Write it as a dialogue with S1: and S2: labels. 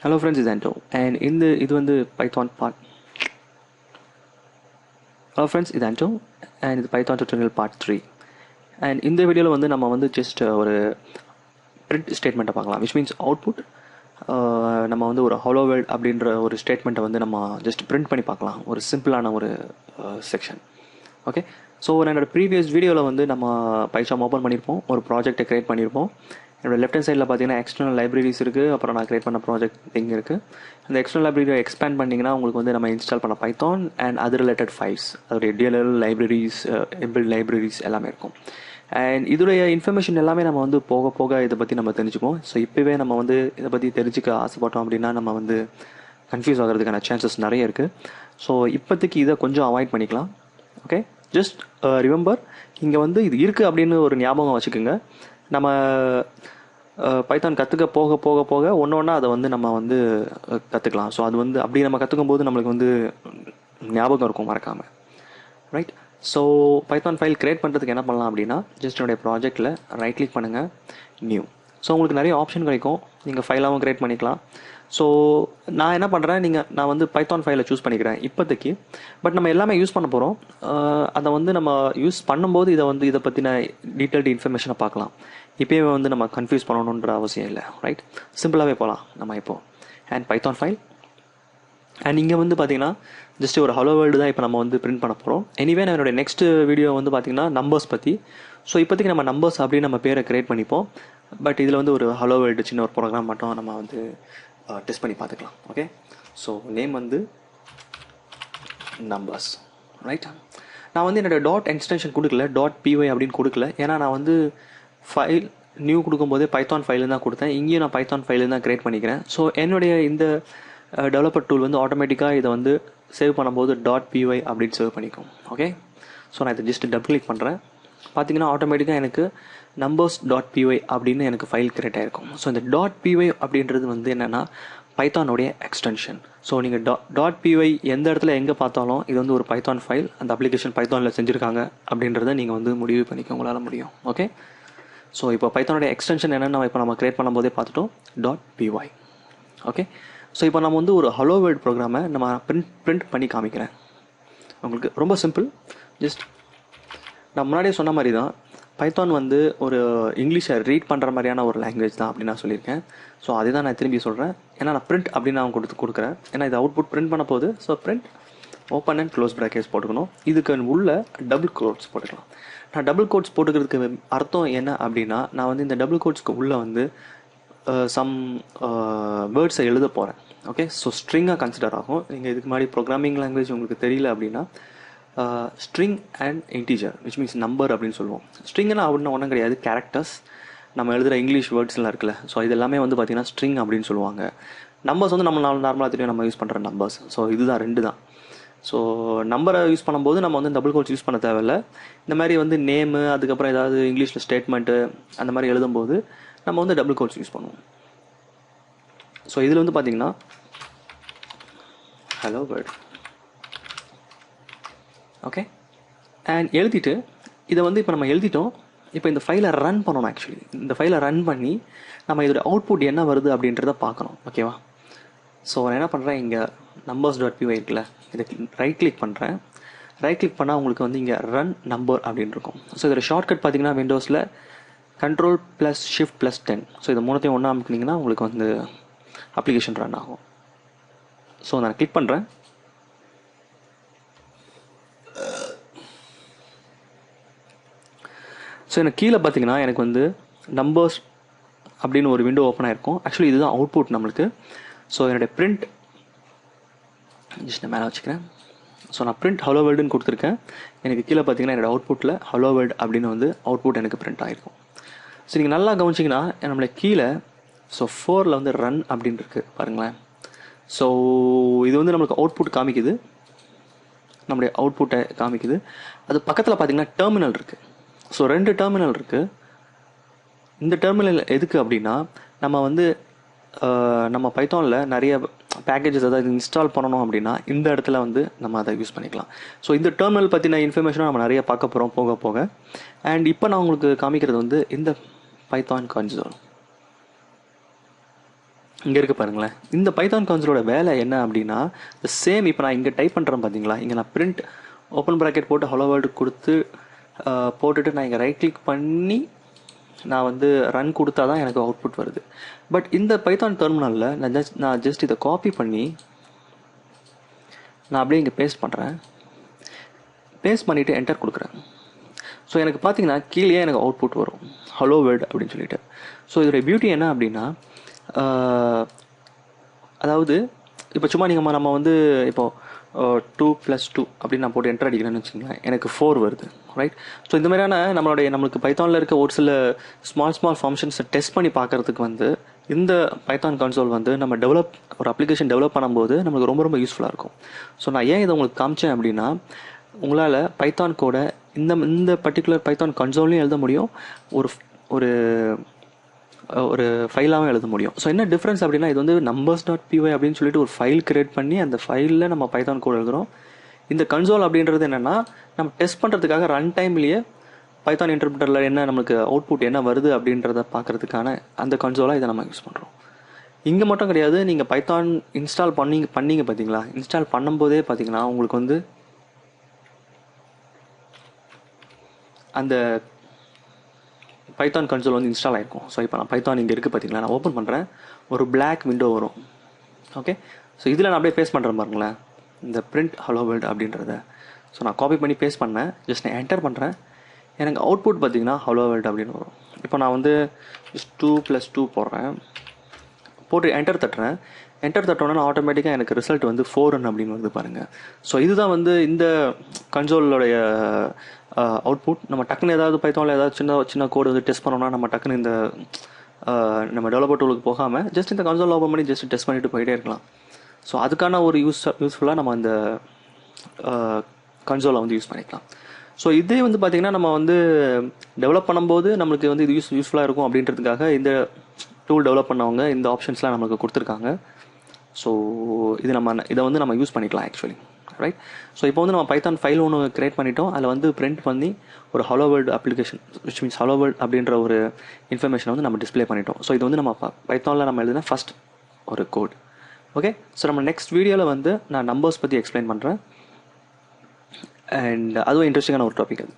S1: Hello friends, it's Anto and இது வந்து Python part. Hello friends, it's Anto and இது Python tutorial part 3. And இந்த வீடியோவில் வந்து நம்ம வந்து just ஒரு print statement பார்க்கலாம், which means output. நம்ம வந்து ஒரு hello world அப்படின்ற ஒரு ஸ்டேட்மெண்ட்டை வந்து நம்ம just print பண்ணி பார்க்கலாம், ஒரு சிம்பிளான ஒரு செக்ஷன். ஓகே, ஸோ என்னோட ப்ரீவியஸ் வீடியோவில் வந்து நம்ம PyCharm ஓப்பன் பண்ணியிருப்போம், ஒரு ப்ராஜெக்டை க்ரியேட் பண்ணியிருப்போம். என்னோட லெஃப்ட் ஹேண்ட் சைடில் பார்த்தீங்கன்னா எக்ஸ்டர்னல் லைப்ரரிஸ் இருக்குது, அப்புறம் நான் க்ரியேட் பண்ண ப்ராஜெக்ட் திங் இருக்குது. அந்த எக்ஸ்டர்னல் லைப்ரரியை எக்ஸ்பேண்ட் பண்ணிங்கன்னா உங்களுக்கு வந்து நம்ம இன்ஸ்டால் பண்ண பைத்தான் அண்ட் அது ரிலேட்டட் ஃபைல்ஸ், அதோடைய டிஎல்எல் லைப்ரரிஸ், எம்பில்ட் லைப்ரரிஸ் எல்லாமே இருக்கும். அண்ட் இதோடைய இன்ஃபர்மேஷன் எல்லாமே நம்ம வந்து போக போக இதை பற்றி நம்ம தெரிஞ்சுப்போம். ஸோ இப்போவே நம்ம வந்து இதை பற்றி தெரிஞ்சுக்க ஆசைப்பட்டோம் அப்படின்னா நம்ம வந்து கன்ஃபியூஸ் ஆகிறதுக்கான சான்சஸ் நிறைய இருக்குது. ஸோ இப்போதைக்கு இதை கொஞ்சம் அவாய்ட் பண்ணிக்கலாம். ஓகே, ஜஸ்ட் ரிமெம்பர், இங்கே வந்து இது இருக்குது அப்படின்னு ஒரு ஞாபகம் வச்சுக்கோங்க. நம்ம பைத்தான் கற்றுக்க போக போக போக ஒன்று ஒன்றா அதை வந்து நம்ம வந்து கற்றுக்கலாம். ஸோ அது வந்து அப்படி நம்ம கற்றுக்கும் போது நம்மளுக்கு வந்து ஞாபகம் இருக்கும் மறக்காமல், right? So Python file create பண்ணுறதுக்கு என்ன பண்ணலாம் அப்படின்னா, ஜஸ்ட் என்னுடைய ப்ராஜெக்டில் ரைட் கிளிக் பண்ணுங்கள், நியூ. ஸோ உங்களுக்கு நிறைய ஆப்ஷன் கிடைக்கும், நீங்கள் ஃபைலாகவும் க்ரியேட் பண்ணிக்கலாம். ஸோ நான் என்ன பண்ணுறேன், நான் வந்து பைத்தான் ஃபைலை சூஸ் பண்ணிக்கிறேன் இப்போதைக்கு. பட் நம்ம எல்லாமே யூஸ் பண்ண போகிறோம். அதை வந்து நம்ம யூஸ் பண்ணும்போது இதை பற்றின டீட்டெயில்டு இன்ஃபர்மேஷனை பார்க்கலாம். இப்போயே வந்து நம்ம கன்ஃபியூஸ் பண்ணணுன்ற அவசியம் இல்லை, ரைட்? சிம்பிளாகவே போகலாம் நம்ம இப்போது. அண்ட் பைத்தான் ஃபைல் அண்ட் இங்கே வந்து பார்த்தீங்கன்னா ஜஸ்ட் ஒரு ஹலோ வேர்ல்டு தான் இப்போ நம்ம வந்து பிரிண்ட் பண்ண போகிறோம். எனிவே நான் என்னோட நெக்ஸ்ட் வீடியோ வந்து பார்த்தீங்கன்னா நம்பர்ஸ் பற்றி. ஸோ இப்போதைக்கு நம்ம நம்பர்ஸ் அப்படின்னு நம்ம பேரை க்ரியேட் பண்ணிப்போம். பட் இதில் வந்து ஒரு ஹலோ வேர்ல்டு சின்ன ஒரு ப்ரோக்ராம் மட்டும் நம்ம வந்து டெஸ்ட் பண்ணி பார்த்துக்கலாம். ஓகே, ஸோ நேம் வந்து நம்பர்ஸ், ரைட்? நான் வந்து என்னோடய டாட் எக்ஸ்டென்ஷன் கொடுக்கல, .py அப்படின்னு கொடுக்கல. ஏன்னா நான் வந்து ஃபைல் நியூ கொடுக்கும்போதே பைத்தான் ஃபைலு தான் கொடுத்தேன். இங்கேயும் நான் பைத்தான் ஃபைலு தான் க்ரியேட் பண்ணிக்கிறேன். ஸோ என்னுடைய இந்த டெவலப்பர் டூல் வந்து ஆட்டோமேட்டிக்காக இதை வந்து சேவ் பண்ணும்போது .py அப்படின்னு சேவ் பண்ணிக்கும். ஓகே, ஸோ நான் இதை ஜஸ்ட் டபுள் கிளிக் பண்ணுறேன். பார்த்தீங்கன்னா ஆட்டோமேட்டிக்காக எனக்கு numbers.py அப்படின்னு எனக்கு ஃபைல் கிரியேட் ஆகிருக்கும். ஸோ இந்த .py அப்படின்றது வந்து என்னென்னா பைத்தானுடைய எக்ஸ்டென்ஷன். ஸோ நீங்கள் .py எந்த இடத்துல எங்கே பார்த்தாலும் இது வந்து ஒரு பைத்தான் ஃபைல், அந்த அப்ளிகேஷன் பைத்தானில் செஞ்சுருக்காங்க அப்படின்றத நீங்கள் வந்து முடிவு பண்ணிக்க உங்களால் முடியும். ஓகே, ஸோ இப்போ பைத்தானுடைய எக்ஸ்டென்ஷன் என்னென்னு இப்போ நம்ம கிரியேட் பண்ணும்போதே பார்த்துட்டோம், .py. ஓகே, ஸோ இப்போ நம்ம வந்து ஒரு ஹலோ வேர்ல்ட் ப்ரோக்ராமை நம்ம பிரிண்ட் பண்ணி காமிக்கிறேன் உங்களுக்கு. ரொம்ப சிம்பிள். ஜஸ்ட் நான் முன்னாடியே சொன்ன மாதிரி தான், பைத்தான் வந்து ஒரு இங்கிலீஷை ரீட் பண்ணுற மாதிரியான ஒரு லாங்குவேஜ் தான் அப்படின்னு நான் சொல்லியிருக்கேன். ஸோ அதை தான் நான் திரும்பி சொல்கிறேன். ஏன்னா நான் பிரிண்ட் அப்படின்னு நான் கொடுக்குறேன். ஏன்னா இது அவுட்புட் பிரிண்ட் பண்ண போகுது. So print open and close brackets போட்டுக்கணும். இதுக்கு உள்ள டபுள் கோட்ஸ் போட்டுக்கலாம். நான் டபுள் கோட்ஸ் போட்டுக்கிறதுக்கு அர்த்தம் என்ன அப்படின்னா, நான் வந்து இந்த டபுள் கோட்ஸ்க்கு உள்ளே வந்து சம் வேர்ட்ஸை எழுத போகிறேன். ஓகே, ஸோ ஸ்ட்ரிங்காக கன்சிடர் ஆகும். நீங்கள் இதுக்கு முன்னாடி ப்ரோக்ராமிங் லாங்குவேஜ் உங்களுக்கு தெரியல அப்படின்னா string and integer, which means number அப்படின்னு சொல்லுவோம். ஸ்ட்ரிங்னா அப்படின்னு ஒன்றும் கிடையாது, கேரக்டர்ஸ். நம்ம எழுதுகிற இங்கிலீஷ் வேர்ட்ஸ்லாம் இருக்குல்ல, ஸோ இது எல்லாமே வந்து பார்த்தீங்கன்னா ஸ்ட்ரிங் அப்படின்னு சொல்லுவாங்க. நம்பர்ஸ் வந்து நம்ம நார்மலாக தெரியும், நம்ம யூஸ் பண்ணுற நம்பர்ஸ். ஸோ இதுதான் ரெண்டு தான். ஸோ நம்பரை யூஸ் பண்ணும்போது நம்ம வந்து டபுள் கோட்ஸ் யூஸ் பண்ண தேவையில்ல. இந்த மாதிரி வந்து நேமு, அதுக்கப்புறம் ஏதாவது இங்கிலீஷில் ஸ்டேட்மெண்ட்டு அந்த மாதிரி எழுதும்போது நம்ம வந்து டபுள் கோட்ஸ் யூஸ் பண்ணுவோம். ஸோ இதில் வந்து பார்த்தீங்கன்னா ஹலோ வேர்ல்ட். ஓகே, அண்ட் எழுதிட்டு இதை வந்து இப்போ நம்ம எழுதிட்டோம். இப்போ இந்த ஃபைலை ரன் பண்ணணும். ஆக்சுவலி இந்த ஃபைலை ரன் பண்ணி நம்ம இதோட அவுட்புட் என்ன வருது அப்படின்றத பார்க்கணும். ஓகேவா? ஸோ நான் என்ன பண்ணுறேன், இங்கே numbers.py இருக்குல்ல, இதை ரைட் கிளிக் பண்ணுறேன். ரைட் கிளிக் பண்ணால் உங்களுக்கு வந்து இங்கே ரன் நம்பர் அப்படின்னு இருக்கும். ஸோ இதோட ஷார்ட்கட் பார்த்தீங்கன்னா விண்டோஸில் Ctrl+Shift+10. ஸோ இதை மூணுத்தையும் ஒன்றா அமுக்குனீங்கன்னா உங்களுக்கு வந்து அப்ளிகேஷன் ரன் ஆகும். ஸோ நான் கிளிக் பண்ணுறேன். ஸோ எனக்கு கீழே பார்த்தீங்கன்னா எனக்கு வந்து நம்பர்ஸ் அப்படின்னு ஒரு விண்டோ ஓப்பன் ஆகிருக்கும். ஆக்சுவலி இதுதான் அவுட்புட் நம்மளுக்கு. ஸோ என்னுடைய பிரிண்ட் ஜஸ்ட் நான் மேலே வச்சுக்கிறேன். ஸோ நான் பிரிண்ட் ஹலோ வேர்ல்டுன்னு கொடுத்துருக்கேன். எனக்கு கீழே பார்த்தீங்கன்னா என்னோடய அவுட்புட்டில் ஹலோ வேர்ல்டு அப்படின்னு வந்து அவுட்புட் எனக்கு பிரிண்ட் ஆகிருக்கும். ஸோ நீங்கள் நல்லா கவனிச்சிங்கன்னா நம்மளை கீழே ஸோ 4ல் வந்து ரன் அப்படின்னு இருக்குது பாருங்களேன். ஸோ இது வந்து நம்மளுக்கு அவுட்புட் காமிக்குது, நம்மளுடைய அவுட்புட்டை காமிக்குது. அது பக்கத்தில் பார்த்தீங்கன்னா டெர்மினல் இருக்குது. ஸோ 2 டெர்மினல் இருக்குது. இந்த டெர்மினல் எதுக்கு அப்படின்னா, நம்ம வந்து நம்ம பைத்தானில் நிறைய பேக்கேஜஸ் அதாவது இன்ஸ்டால் பண்ணணும் அப்படின்னா இந்த இடத்துல வந்து நம்ம அதை யூஸ் பண்ணிக்கலாம். ஸோ இந்த டெர்மினல் பற்றின இன்ஃபர்மேஷனும் நம்ம நிறைய பார்க்க போகிறோம் போக போக. அண்ட் இப்போ நான் உங்களுக்கு காமிக்கிறது வந்து இந்த பைத்தான் கன்சோல். இங்கே இருக்க பாருங்களேன். இந்த பைத்தான் கன்சோலோட வேலை என்ன அப்படின்னா சேம். இப்போ நான் இங்கே டைப் பண்ணுறேன் பார்த்தீங்களா, இங்கே நான் பிரிண்ட் ஓப்பன் ப்ராக்கெட் போட்டு ஹலோ வேர்ல்டு கொடுத்து போட்டுட்டு நான் இங்கே ரைட் கிளிக் பண்ணி நான் வந்து ரன் கொடுத்தா தான் எனக்கு அவுட்புட் வருது. பட் இந்த பைத்தான் டெர்மினலில் நான் ஜஸ்ட் இதை காப்பி பண்ணி நான் அப்படியே இங்கே பேஸ்ட் பண்ணுறேன். பேஸ்ட் பண்ணிவிட்டு என்டர் கொடுக்குறேன். ஸோ எனக்கு பார்த்தீங்கன்னா கீழே எனக்கு அவுட்புட் வரும் ஹலோ வேர்ல்டு அப்படின்னு சொல்லிட்டு. ஸோ இதோடைய பியூட்டி என்ன அப்படின்னா, அதாவது இப்போ சும்மா நம்ம வந்து இப்போது 2 + 2 அப்படின்னு நான் போட்டு என்டர் அடிக்கிறேன்னு வச்சுக்கோங்களேன், எனக்கு 4 வருது, ரைட்? ஸோ இந்த மாதிரியான நம்மளுக்கு பைத்தானில் இருக்க ஒரு சில ஸ்மால் ஃபங்க்ஷன்ஸை டெஸ்ட் பண்ணி பார்க்குறதுக்கு வந்து இந்த பைத்தான் கன்சோல் வந்து நம்ம ஒரு அப்ளிகேஷன் டெவலப் பண்ணும்போது நம்மளுக்கு ரொம்ப ரொம்ப யூஸ்ஃபுல்லாக இருக்கும். ஸோ நான் ஏன் இதை உங்களுக்கு காமிச்சேன் அப்படின்னா, உங்களால் பைத்தான் கோட இந்த பர்டிகுலர் பைத்தான் கன்சோல்லையும் எழுத முடியும், ஒரு ஒரு ஃபைலாகவும் எழுத முடியும். ஸோ என்ன டிஃப்ரென்ஸ் அப்படின்னா, இது வந்து numbers.py அப்படின்னு சொல்லிட்டு ஒரு ஃபைல் கிரியேட் பண்ணி அந்த ஃபைலில் நம்ம பைத்தான் கோட் எழுதுகிறோம். இந்த கன்சோல் அப்படின்றது என்னென்னா, நம்ம டெஸ்ட் பண்ணுறதுக்காக ரன் டைம்லேயே பைத்தான் இன்டர்பிரிட்டரில் என்ன நம்மளுக்கு அவுட்புட் என்ன வருது அப்படின்றத பார்க்குறதுக்கான அந்த கன்சோலாக இதை நம்ம யூஸ் பண்ணுறோம். இங்கே மட்டும் கிடையாது, நீங்கள் பைத்தான் இன்ஸ்டால் பண்ணீங்க பார்த்தீங்களா, இன்ஸ்டால் பண்ணும்போதே பார்த்தீங்கன்னா உங்களுக்கு வந்து அந்த பைத்தான் கன்சோல் வந்து இன்ஸ்டால் ஆகிருக்கும். ஸோ இப்போ நான் பைத்தான் இங்கே இருக்குது பார்த்தீங்களா, நான் ஓப்பன் பண்ணுறேன், ஒரு பிளாக் விண்டோ வரும். ஓகே, ஸோ இதில் நான் அப்படியே பேஸ்ட் பண்ணுறேன் பாருங்களேன், இந்த பிரிண்ட் ஹலோ வேர்ல்டு அப்படின்றத. ஸோ நான் காப்பி பண்ணி பேஸ்ட் பண்ணேன், ஜஸ்ட் நான் என்டர் பண்ணுறேன், எனக்கு அவுட்புட் பார்த்தீங்கன்னா ஹலோ வேர்ல்டு அப்படின்னு வரும். இப்போ நான் வந்து 2 + 2 போடுறேன், போட்டு என்டர் தட்டுறேன். என்டர் தட்டோன்னா ஆட்டோமேட்டிக்காக எனக்கு ரிசல்ட் வந்து 4 அப்படின்னு வருது பாருங்கள். ஸோ இதுதான் வந்து இந்த கன்சோலோடைய அவுட்புட். நம்ம டக்குன்னு ஏதாவது பைத்தானில் ஏதாவது சின்ன கோடு வந்து டெஸ்ட் பண்ணோம்னா நம்ம டக்குன்னு இந்த நம்ம டெவலப்பர் டூலுக்கு போகாமல் ஜஸ்ட் இந்த கன்சோல் ஓப்பன் பண்ணி ஜஸ்ட் டெஸ்ட் பண்ணிட்டு போயிட்டே இருக்கலாம். ஸோ அதுக்கான ஒரு யூஸ்ஃபுல்லாக நம்ம அந்த கன்சோலை வந்து யூஸ் பண்ணிக்கலாம். ஸோ இதே வந்து பார்த்திங்கன்னா நம்ம வந்து டெவலப் பண்ணும்போது நம்மளுக்கு வந்து இது யூஸ்ஃபுல்லாக இருக்கும் அப்படின்றதுக்காக இந்த டூல் டெவலப் பண்ணவங்க இந்த ஆப்ஷன்ஸ்லாம் நம்மளுக்கு கொடுத்துருக்காங்க. ஸோ இதை வந்து நம்ம யூஸ் பண்ணிக்கலாம் ஆக்சுவலி, ரைட்? ஸோ இப்போ வந்து நம்ம பைத்தான் ஃபைல் ஒன்று கிரியேட் பண்ணிட்டோம், அதில் வந்து பிரிண்ட் பண்ணி ஒரு hello world application which means hello world அப்படின்ற ஒரு இன்ஃபர்மேஷனை வந்து நம்ம டிஸ்பிளே பண்ணிட்டோம். ஸோ இது வந்து நம்ம பைத்தானில் நம்ம எழுதின ஃபஸ்ட் ஒரு கோட். ஓகே, ஸோ நம்ம நெக்ஸ்ட் வீடியோவில் வந்து நான் நம்பர்ஸ் பற்றி எக்ஸ்பிளைன் பண்ணுறேன். அண்ட் அதுவும் இன்ட்ரெஸ்டிங்கான ஒரு டாபிக் அது.